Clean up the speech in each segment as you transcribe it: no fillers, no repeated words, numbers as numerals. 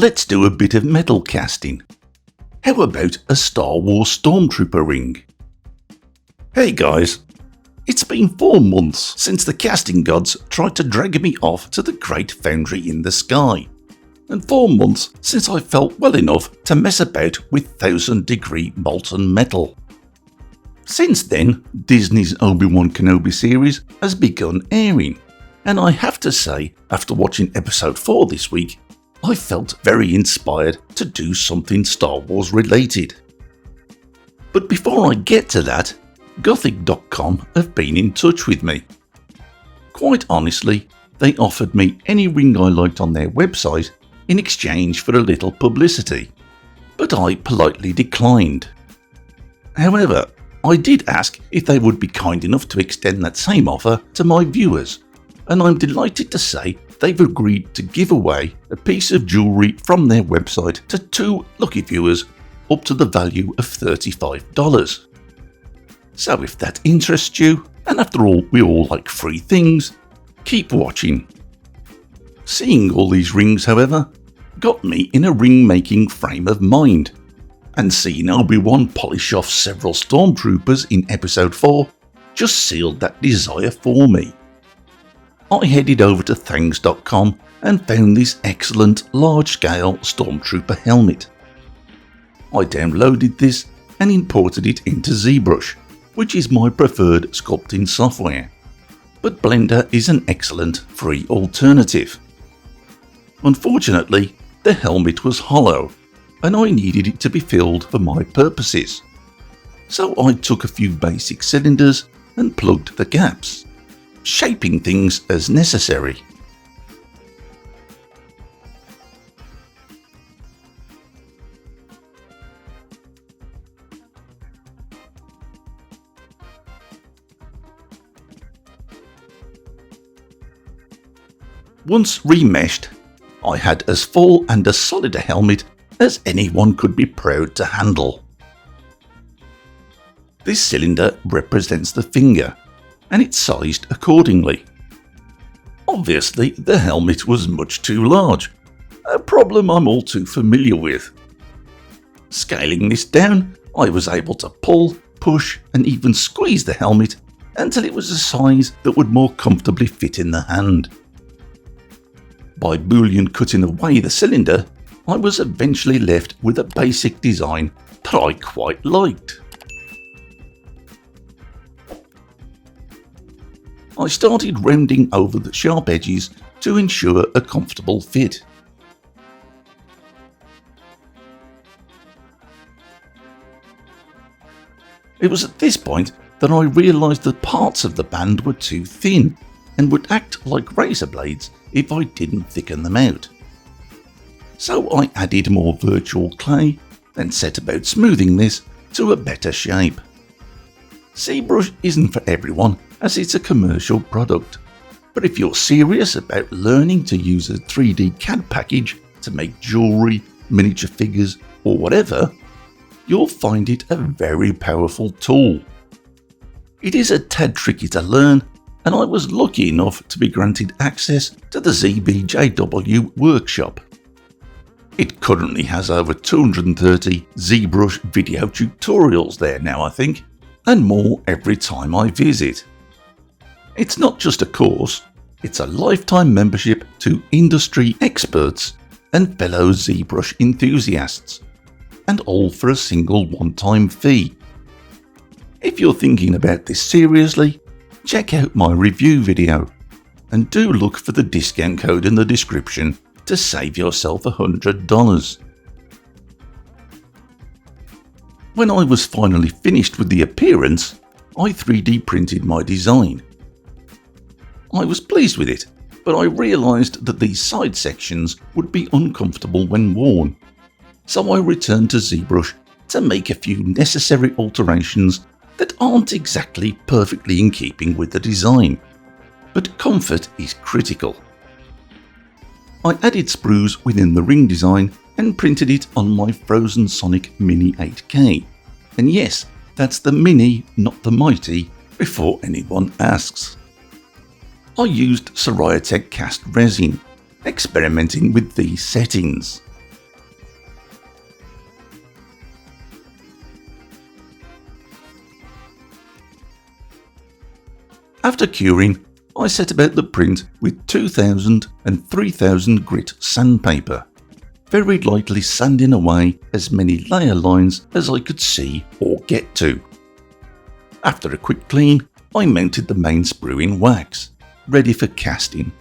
let's do a bit of metal casting. How about a Star Wars Stormtrooper ring? Hey guys, it's been 4 months since the casting gods tried to drag me off to the great foundry in the sky, and 4 months since I felt well enough to mess about with 1000-degree molten metal. Since then, Disney's Obi-Wan Kenobi series has begun airing, and I have to say, after watching episode 4 this week, I felt very inspired to do something Star Wars related. But before I get to that, GTHIC.com have been in touch with me. Quite honestly, they offered me any ring I liked on their website in exchange for a little publicity, but I politely declined. However, I did ask if they would be kind enough to extend that same offer to my viewers, and I'm delighted to say they've agreed to give away a piece of jewellery from their website to 2 lucky viewers up to the value of $35. So if that interests you, and after all we all like free things, keep watching. Seeing all these rings, however, got me in a ring making frame of mind, and seeing Obi-Wan polish off several stormtroopers in episode 4 just sealed that desire for me. I headed over to thangs.com and found this excellent large-scale stormtrooper helmet. I downloaded this and imported it into ZBrush, which is my preferred sculpting software, but Blender is an excellent free alternative. Unfortunately, the helmet was hollow, and I needed it to be filled for my purposes. So I took a few basic cylinders and plugged the gaps, shaping things as necessary. Once remeshed, I had as full and as solid a helmet as anyone could be proud to handle. This cylinder represents the finger, and it's sized accordingly. Obviously, the helmet was much too large, a problem I'm all too familiar with. Scaling this down, I was able to pull, push, and even squeeze the helmet until it was a size that would more comfortably fit in the hand. By boolean cutting away the cylinder, I was eventually left with a basic design that I quite liked. I started rounding over the sharp edges to ensure a comfortable fit. It was at this point that I realised that parts of the band were too thin and would act like razor blades if I didn't thicken them out. So I added more virtual clay and set about smoothing this to a better shape. ZBrush isn't for everyone, as it's a commercial product, but if you're serious about learning to use a 3D CAD package to make jewellery, miniature figures or whatever, you'll find it a very powerful tool. It is a tad tricky to learn, and I was lucky enough to be granted access to the ZBJW workshop. It currently has over 230 ZBrush video tutorials there now, I think, and more every time I visit. It's not just a course, it's a lifetime membership to industry experts and fellow ZBrush enthusiasts, and all for a single one-time fee. If you're thinking about this seriously, check out my review video, and do look for the discount code in the description to save yourself $100. When I was finally finished with the appearance, I 3D printed my design. I was pleased with it, but I realised that these side sections would be uncomfortable when worn, so I returned to ZBrush to make a few necessary alterations that aren't exactly perfectly in keeping with the design, but comfort is critical. I added sprues within the ring design and printed it on my Frozen Sonic Mini 8K. And yes, that's the Mini, not the Mighty, before anyone asks. I used Tech cast resin, experimenting with these settings. After curing, I set about the print with 2000 and 3000 grit sandpaper, very lightly sanding away as many layer lines as I could see or get to. After a quick clean, I mounted the main sprue in wax, ready for casting.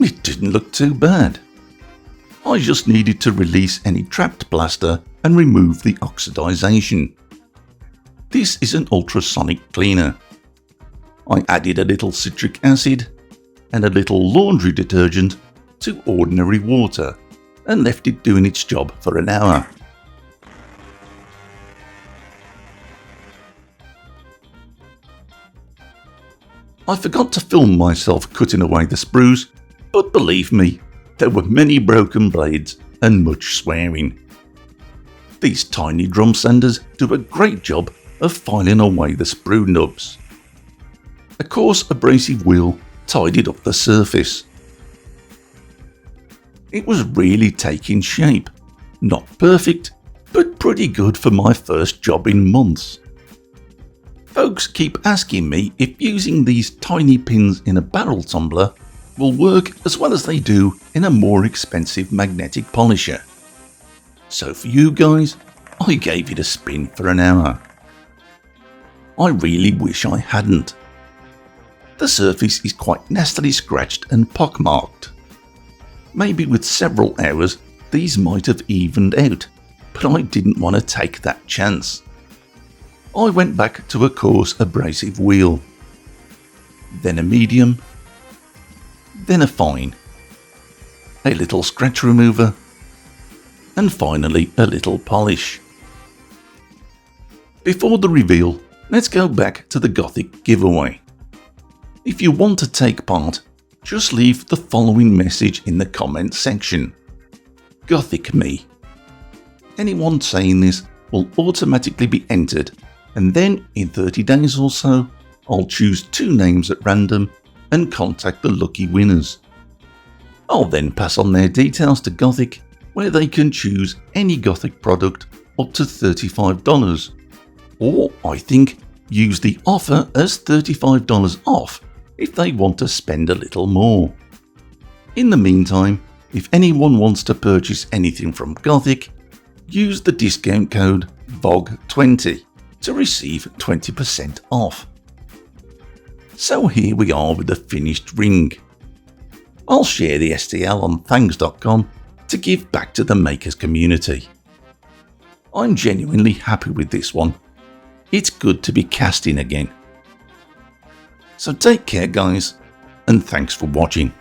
It didn't look too bad. I just needed to release any trapped plaster and remove the oxidization. This is an ultrasonic cleaner. I added a little citric acid and a little laundry detergent to ordinary water and left it doing its job for an hour. I forgot to film myself cutting away the sprues, but believe me, there were many broken blades and much swearing. These tiny drum sanders do a great job of filing away the sprue nubs. A coarse abrasive wheel tidied up the surface. It was really taking shape. Not perfect, but pretty good for my first job in months. Folks keep asking me if using these tiny pins in a barrel tumbler will work as well as they do in a more expensive magnetic polisher. So for you guys, I gave it a spin for an hour. I really wish I hadn't. The surface is quite nastily scratched and pockmarked. Maybe with several hours these might have evened out, but I didn't want to take that chance. I went back to a coarse abrasive wheel, then a medium, then a fine, a little scratch remover, and finally a little polish. Before the reveal, let's go back to the GTHIC giveaway. If you want to take part, just leave the following message in the comment section. GTHIC me. Anyone saying this will automatically be entered, and then in 30 days or so, I'll choose 2 names at random and contact the lucky winners. I'll then pass on their details to GTHIC, where they can choose any GTHIC product up to $35, or I think use the offer as $35 off if they want to spend a little more. In the meantime, if anyone wants to purchase anything from GTHIC, use the discount code VOG20 to receive 20% off. So here we are with the finished ring. I'll share the STL on thangs.com to give back to the makers community. I'm genuinely happy with this one. It's good to be casting again. So take care guys, and thanks for watching.